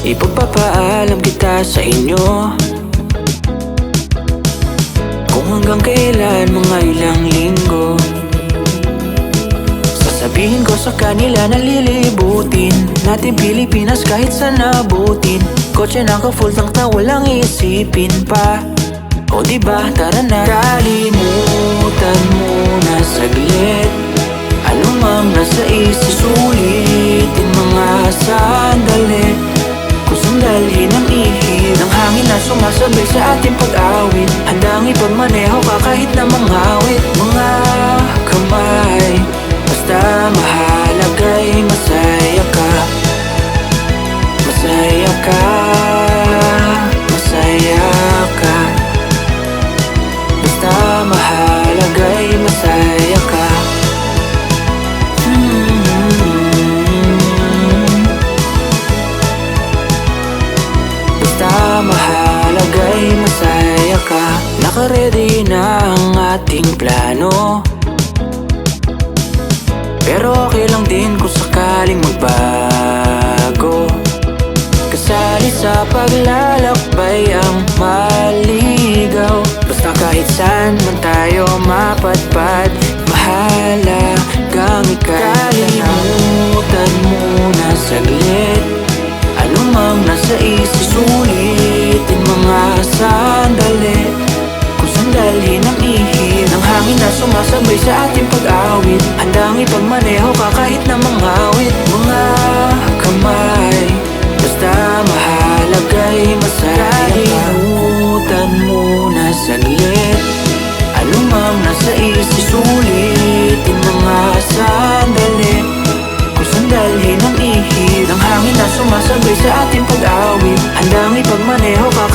Ipagpapaalam kita sa inyo kung hanggang kailan, mga ilang linggo. Sasabihin ko sa kanila na lilibutin natin Pilipinas kahit saan nabutin. Kotse naka-full tank na walang isipin pa. O diba, tara na. Kalimutan mo na saglit anumang nasa isip, sulitin mga sandali kung saan dalhin ang ihip ng hangin na sumasabay sa ating pag-awit. Handang ipagmaneho ka kahit na manghawit. Mga kamay, basta mahalaga'y masaya ka. Masaya ka, masaya ka. Basta mahalaga'y masaya ka. Mahalaga'y masaya ka. Naka-ready na ang ating plano, pero okay lang din kung sakaling magbago. Kasali sa paglalakbay ang maligaw. Basta kahit saan man tayo mapadpad, mahalagang ikaw. Kalimutan mo na saglit anumang nasa isip, sulitin mga sandali kung saan dalhin ang ihip ng hangin na sumasabay sa ating pag-awit. Handang ipagmaneho ka kahit na manghawit. Mga kamay, basta mahalaga'y masaya ka. Kalimutan mo na saglit anumang nasa isip, sulitin mga sandali kung saan dalhin ang ihip ng hangin na sumasabay sa ating pag-awit. Handang ipagmaneho ka